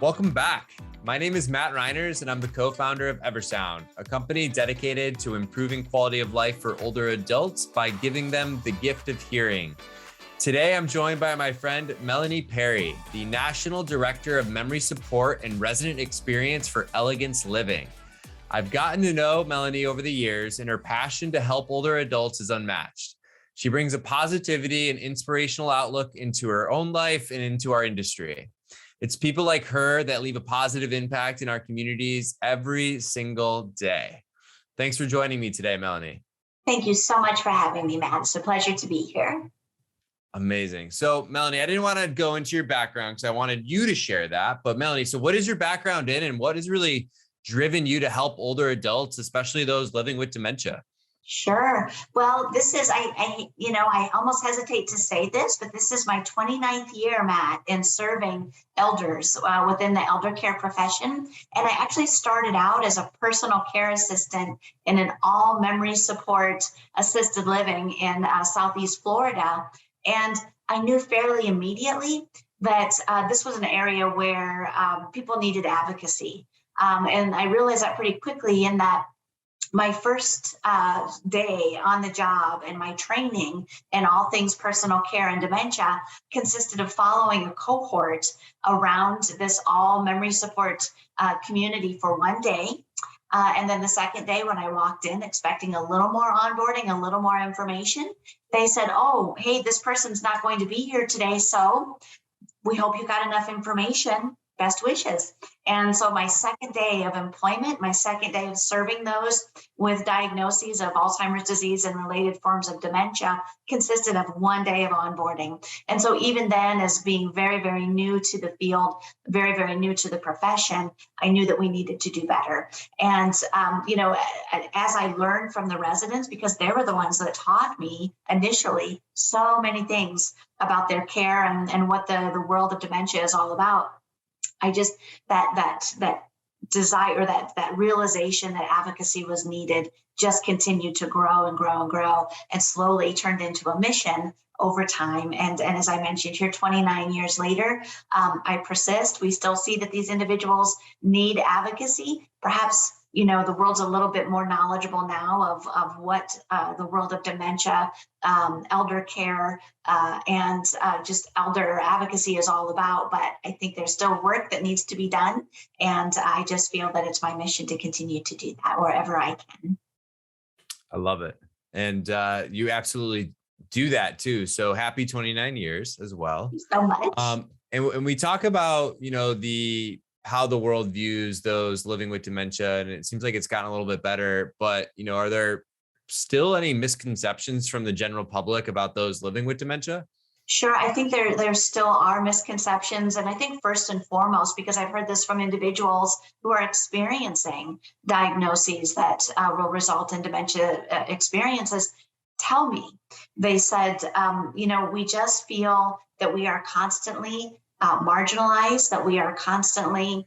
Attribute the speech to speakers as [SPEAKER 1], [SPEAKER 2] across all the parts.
[SPEAKER 1] Welcome back. My name is Matt Reiners, and I'm the co-founder of Eversound, a company dedicated to improving quality of life for older adults by giving them the gift of hearing. Today, I'm joined by my friend Melanie Perry, the National Director of Memory Support and Resident Experience for Elegance Living. I've gotten to know Melanie over the years, and her passion to help older adults is unmatched. She brings a positivity and inspirational outlook into her own life and into our industry. It's people like her that leave a positive impact in our communities every single day. Thanks for joining me today, Melanie.
[SPEAKER 2] Thank you so much for having me, Matt. It's a pleasure to be here.
[SPEAKER 1] Amazing. So, Melanie, I didn't want to go into your background because I wanted you to share that. But Melanie, so what is your background in, and what has really driven you to help older adults, especially those living with dementia?
[SPEAKER 2] Sure. Well, this is, I almost hesitate to say this, but this is my 29th year, Matt, in serving elders within the elder care profession. And I actually started out as a personal care assistant in an all memory support assisted living in Southeast Florida. And I knew fairly immediately that this was an area where people needed advocacy. And I realized that pretty quickly in that my first day on the job and my training in all things personal care and dementia consisted of following a cohort around this all memory support community for one day. And then the second day when I walked in expecting a little more onboarding, a little more information, they said, oh, hey, this person's not going to be here today. So we hope you got enough information. Best wishes. And so my second day of employment, my second day of serving those with diagnoses of Alzheimer's disease and related forms of dementia consisted of one day of onboarding. And so even then, as being very, very new to the field, very, very new to the profession, I knew that we needed to do better. And, as I learned from the residents, because they were the ones that taught me initially so many things about their care and what the world of dementia is all about, I just, that desire, that realization that advocacy was needed just continued to grow and grow and grow and slowly turned into a mission over time. And as I mentioned here, 29 years later, I persist. We still see that these individuals need advocacy. Perhaps the world's a little bit more knowledgeable now of what the world of dementia, elder care, and just elder advocacy is all about. But I think there's still work that needs to be done. And I just feel that it's my mission to continue to do that wherever I can.
[SPEAKER 1] I love it. And you absolutely do that too. So happy 29 years as well.
[SPEAKER 2] Thank you so much.
[SPEAKER 1] And we talk about, how the world views those living with dementia, and it seems like it's gotten a little bit better, but, are there still any misconceptions from the general public about those living with dementia?
[SPEAKER 2] Sure. I think there still are misconceptions. And I think first and foremost, because I've heard this from individuals who are experiencing diagnoses that will result in dementia experiences, tell me, they said, we just feel that we are constantly marginalized, that we are constantly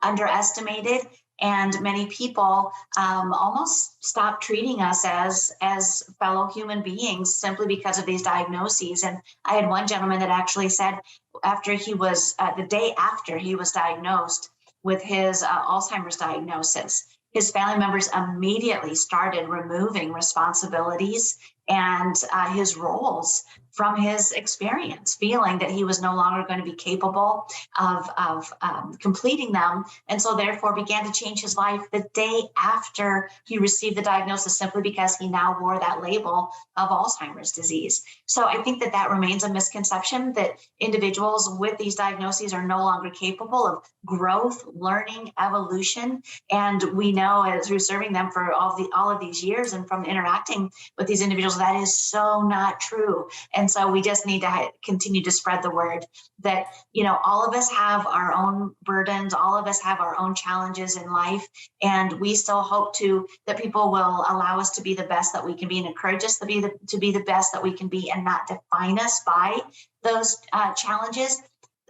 [SPEAKER 2] underestimated, and many people almost stop treating us as fellow human beings simply because of these diagnoses. And I had one gentleman that actually said after he was, the day after he was diagnosed with his Alzheimer's diagnosis, his family members immediately started removing responsibilities and his roles from his experience, feeling that he was no longer going to be capable of completing them. And so therefore began to change his life the day after he received the diagnosis, simply because he now wore that label of Alzheimer's disease. So I think that remains a misconception, that individuals with these diagnoses are no longer capable of growth, learning, evolution. And we know, through serving them for all of these years and from interacting with these individuals, that is so not true. And so we just need to continue to spread the word that, all of us have our own burdens, all of us have our own challenges in life, and we still hope that people will allow us to be the best that we can be and encourage us to be the best that we can be, and not define us by those challenges.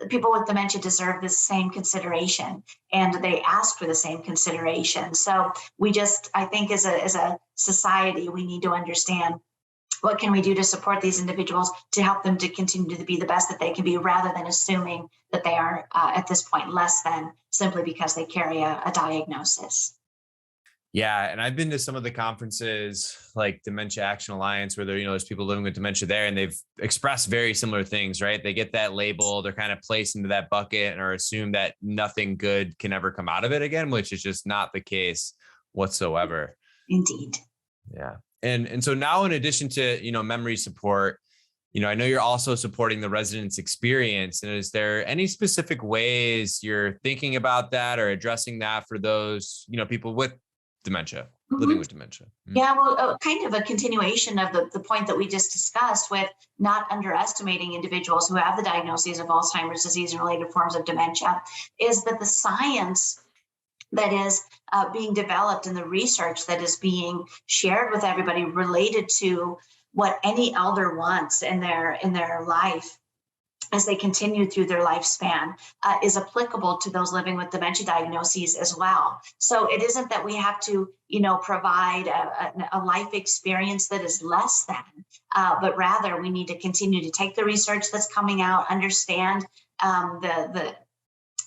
[SPEAKER 2] People with dementia deserve the same consideration, and they ask for the same consideration. So we just, I think as a society, we need to understand What can we do to support these individuals to help them to continue to be the best that they can be, rather than assuming that they are at this point less than simply because they carry a diagnosis.
[SPEAKER 1] Yeah, and I've been to some of the conferences like Dementia Action Alliance where there's people living with dementia there, and they've expressed very similar things, right? They get that label, they're kind of placed into that bucket and are assumed that nothing good can ever come out of it again, which is just not the case whatsoever.
[SPEAKER 2] Indeed.
[SPEAKER 1] Yeah. And so now, in addition to, memory support, I know you're also supporting the residents' experience. And is there any specific ways you're thinking about that or addressing that for those, people with dementia, living with dementia?
[SPEAKER 2] Yeah, well, kind of a continuation of the point that we just discussed, with not underestimating individuals who have the diagnoses of Alzheimer's disease and related forms of dementia, is that the science that is being developed and the research that is being shared with everybody related to what any elder wants in their life as they continue through their lifespan is applicable to those living with dementia diagnoses as well. So it isn't that we have to, provide a life experience that is less than, but rather we need to continue to take the research that's coming out, understand the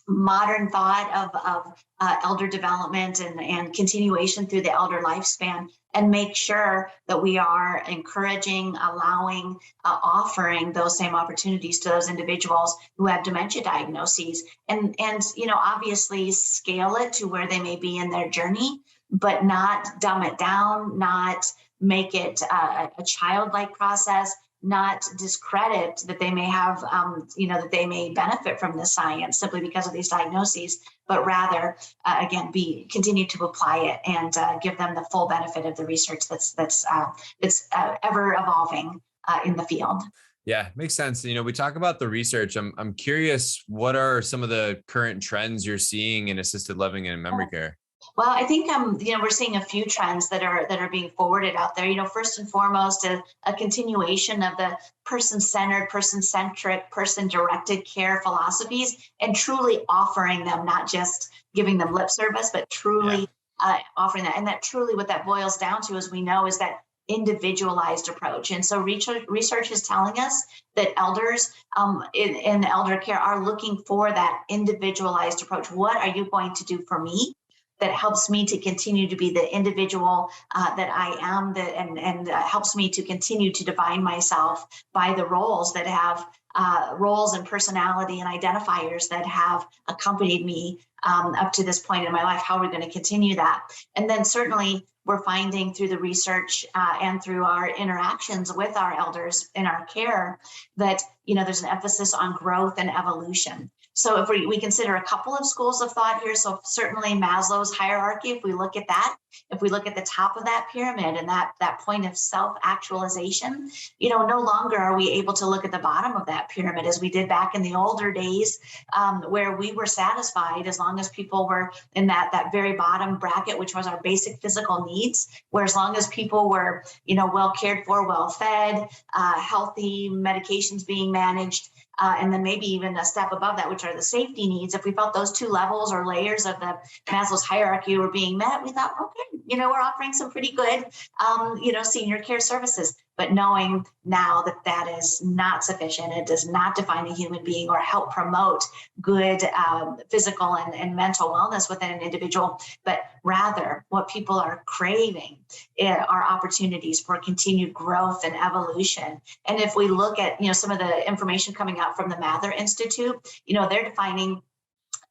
[SPEAKER 2] modern thought of elder development and continuation through the elder lifespan, and make sure that we are encouraging, allowing, offering those same opportunities to those individuals who have dementia diagnoses, and obviously scale it to where they may be in their journey, but not dumb it down, not make it a childlike process, not discredit that they may have, that they may benefit from the science simply because of these diagnoses, but rather, again, continue to apply it and give them the full benefit of the research that's ever evolving in the field.
[SPEAKER 1] Yeah, makes sense. We talk about the research. I'm curious, what are some of the current trends you're seeing in assisted living and memory care?
[SPEAKER 2] Well, I think we're seeing a few trends that are being forwarded out there. First and foremost, a continuation of the person-centered, person-centric, person-directed care philosophies, and truly offering them, not just giving them lip service, but truly offering that. And that truly, what that boils down to, as we know, is that individualized approach. And so research is telling us that elders in elder care are looking for that individualized approach. What are you going to do for me that helps me to continue to be the individual that I am, and helps me to continue to define myself by the roles that have roles and personality and identifiers that have accompanied me up to this point in my life? How are we going to continue that? And then certainly we're finding through the research and through our interactions with our elders in our care that, there's an emphasis on growth and evolution. So if we consider a couple of schools of thought here, so certainly Maslow's hierarchy, if we look at that, if we look at the top of that pyramid and that point of self-actualization, no longer are we able to look at the bottom of that pyramid as we did back in the older days, where we were satisfied as long as people were in that very bottom bracket, which was our basic physical needs, where as long as people were, well cared for, well fed, healthy, medications being managed, and then maybe even a step above that, which are the safety needs. If we felt those two levels or layers of the Maslow's hierarchy were being met, we thought, okay, we're offering some pretty good, senior care services. But knowing now that that is not sufficient, it does not define a human being or help promote good physical and mental wellness within an individual, but rather what people are craving are opportunities for continued growth and evolution. And if we look at, some of the information coming out from the Mather Institute, they're defining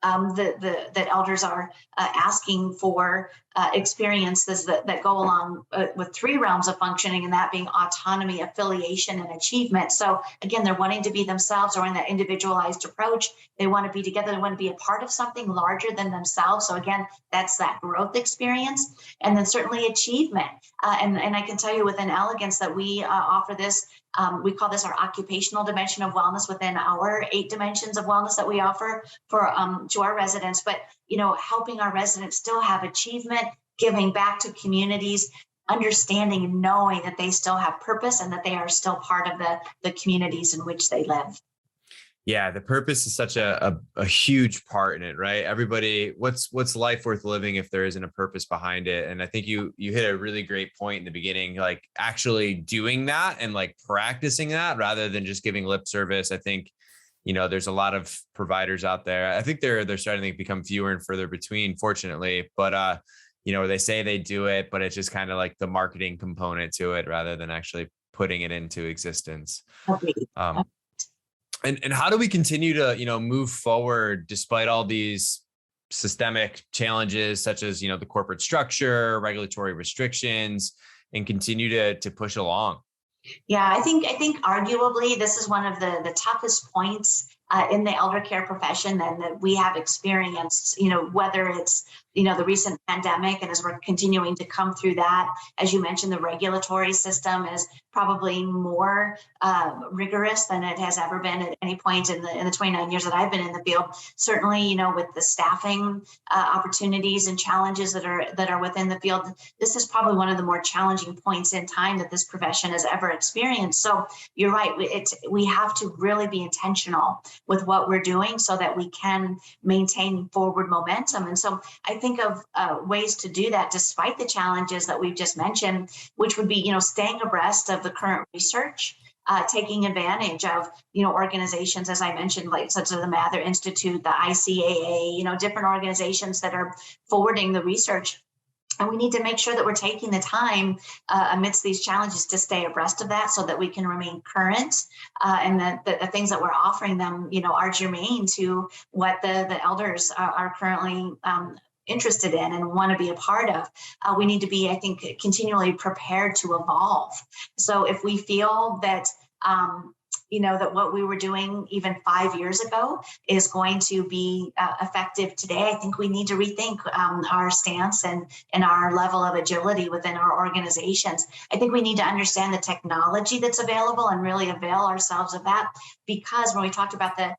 [SPEAKER 2] that elders are asking for experiences that go along with three realms of functioning, and that being autonomy, affiliation, and achievement. So again, they're wanting to be themselves, or in that individualized approach, they want to be together, they want to be a part of something larger than themselves. So again, that's that growth experience. And then certainly achievement. And I can tell you within Elegance that we offer this. We call this our occupational dimension of wellness within our 8 dimensions of wellness that we offer to our residents. But, helping our residents still have achievement, giving back to communities, understanding and knowing that they still have purpose and that they are still part of the communities in which they live.
[SPEAKER 1] Yeah, the purpose is such a huge part in it, right? Everybody, what's life worth living if there isn't a purpose behind it? And I think you hit a really great point in the beginning, like actually doing that and like practicing that rather than just giving lip service. I think, there's a lot of providers out there. I think they're starting to become fewer and further between, fortunately. But they say they do it, but it's just kind of like the marketing component to it rather than actually putting it into existence.
[SPEAKER 2] Agreed.
[SPEAKER 1] Um, and how do we continue to move forward despite all these systemic challenges such as the corporate structure, regulatory restrictions, and continue to push along?
[SPEAKER 2] Yeah, I think arguably this is one of the toughest points in the elder care profession and that we have experienced, whether it's, the recent pandemic and as we're continuing to come through that, as you mentioned, the regulatory system is probably more rigorous than it has ever been at any point in the 29 years that I've been in the field. Certainly, with the staffing opportunities and challenges that are within the field, this is probably one of the more challenging points in time that this profession has ever experienced. So you're right. We have to really be intentional with what we're doing so that we can maintain forward momentum. And so I think of ways to do that despite the challenges that we've just mentioned, which would be, staying abreast of the current research, taking advantage of, organizations, as I mentioned, like such as the Mather Institute, the ICAA, different organizations that are forwarding the research. And we need to make sure that we're taking the time amidst these challenges to stay abreast of that so that we can remain current and that the things that we're offering them, are germane to what the elders are currently interested in and want to be a part of. We need to be, I think, continually prepared to evolve. So if we feel that, that what we were doing even 5 years ago is going to be effective today, I think we need to rethink our stance and our level of agility within our organizations. I think we need to understand the technology that's available and really avail ourselves of that, because when we talked about the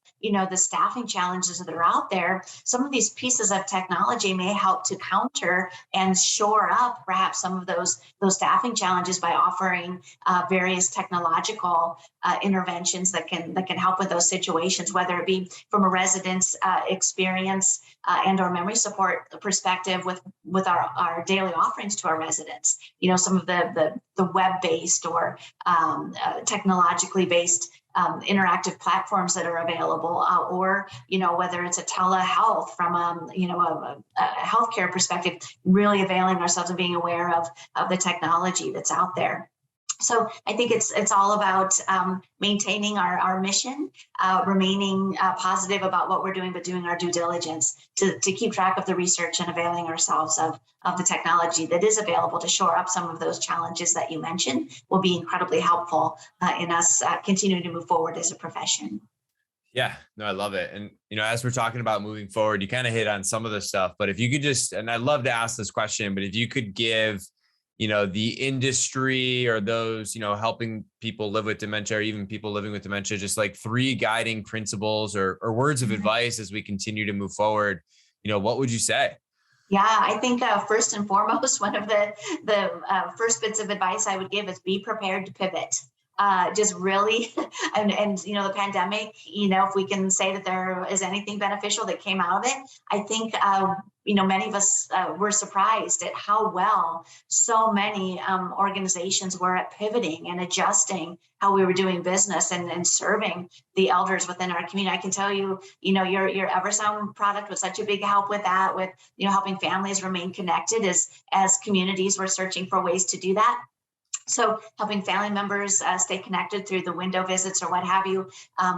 [SPEAKER 2] staffing challenges that are out there, some of these pieces of technology may help to counter and shore up perhaps some of those staffing challenges by offering various technological interventions that can help with those situations, whether it be from a resident's experience and or memory support perspective with our daily offerings to our residents. Some of the web-based or technologically based interactive platforms that are available, or whether it's a telehealth from a healthcare perspective, really availing ourselves and being aware of the technology that's out there. So I think it's all about maintaining our mission, remaining positive about what we're doing, but doing our due diligence to keep track of the research and availing ourselves of the technology that is available to shore up some of those challenges that you mentioned will be incredibly helpful in us continuing to move forward as a profession.
[SPEAKER 1] Yeah, no, I love it. And, as we're talking about moving forward, you kind of hit on some of the stuff, but if you could just, and I'd love to ask this question, but if you could give the industry or those, helping people live with dementia or even people living with dementia, just like 3 guiding principles or words of advice as we continue to move forward, what would you say?
[SPEAKER 2] Yeah, I think first and foremost, one of the first bits of advice I would give is be prepared to pivot. Just really, and the pandemic, if we can say that there is anything beneficial that came out of it, I think, many of us were surprised at how well so many organizations were at pivoting and adjusting how we were doing business and serving the elders within our community. I can tell you, your Eversound product was such a big help with that, with, helping families remain connected as communities were searching for ways to do that. So helping family members stay connected through the window visits or what have you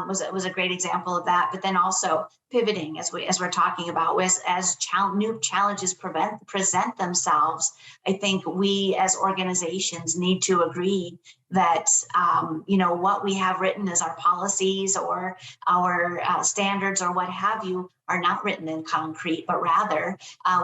[SPEAKER 2] was a great example of that. But then also pivoting, as we're talking about, as new challenges present themselves. I think we as organizations need to agree that what we have written as our policies or our standards or what have you are not written in concrete, but rather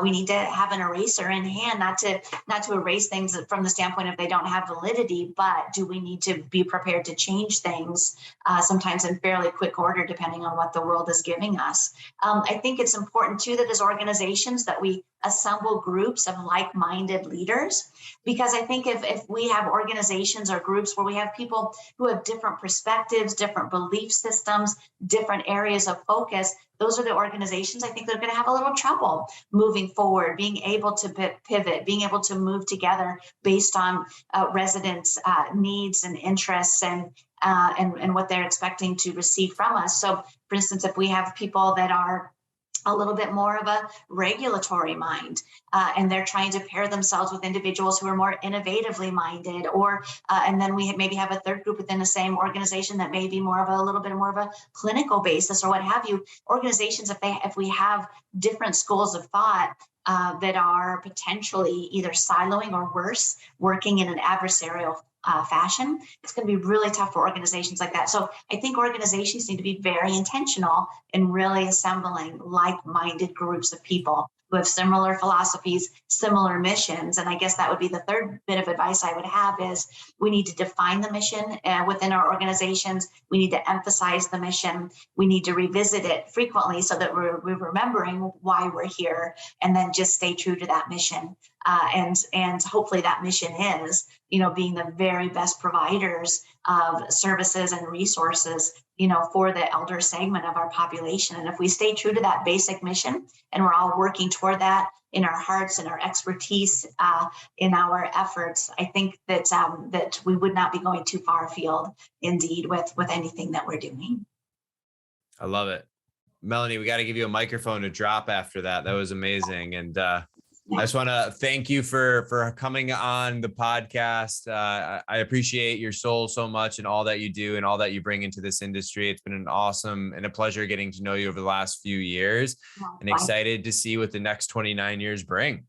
[SPEAKER 2] we need to have an eraser in hand, not to erase things from the standpoint of they don't have validity, but do we need to be prepared to change things sometimes in fairly quick order, depending on what the world is giving us. us. I think it's important too that as organizations that we assemble groups of like-minded leaders, because I think if we have organizations or groups where we have people who have different perspectives, different belief systems, different areas of focus, those are the organizations I think they're going to have a little trouble moving forward, being able to pivot, being able to move together based on residents' needs and interests and what they're expecting to receive from us. So, for instance, if we have people that are a little bit more of a regulatory mind, and they're trying to pair themselves with individuals who are more innovatively minded, or and then we maybe have a third group within the same organization that may be more of a little bit more of a clinical basis or what have you. Organizations, if we have different schools of thought that are potentially either siloing or worse, working in an adversarial fashion, it's going to be really tough for organizations like that. So I think organizations need to be very intentional in really assembling like-minded groups of people who have similar philosophies, similar missions. And I guess that would be the third bit of advice I would have is we need to define the mission within our organizations. We need to emphasize the mission. We need to revisit it frequently so that we're remembering why we're here, and then just stay true to that mission. And hopefully that mission is, being the very best providers of services and resources, for the elder segment of our population. And if we stay true to that basic mission and we're all working toward that in our hearts and our expertise, in our efforts, I think that that we would not be going too far afield indeed with anything that we're doing.
[SPEAKER 1] I love it. Melanie, we got to give you a microphone to drop after that. That was amazing. And I just want to thank you for coming on the podcast. I appreciate your soul so much and all that you do and all that you bring into this industry. It's been an awesome and a pleasure getting to know you over the last few years, and excited to see what the next 29 years bring.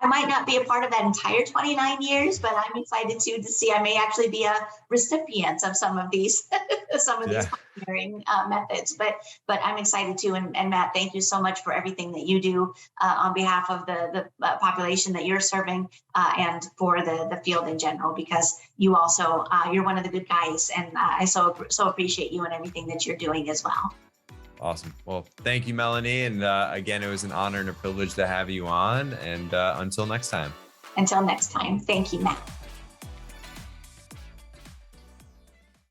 [SPEAKER 2] I might not be a part of that entire 29 years, but I'm excited to see. I may actually be a recipient of some of these these pioneering methods. But I'm excited too. And Matt, thank you so much for everything that you do on behalf of the population that you're serving, and for the field in general, because you also you're one of the good guys, and I so appreciate you and everything that you're doing as well.
[SPEAKER 1] Awesome. Well, thank you, Melanie. And again, it was an honor and a privilege to have you on. And until next time.
[SPEAKER 2] Until next time. Thank you, Matt.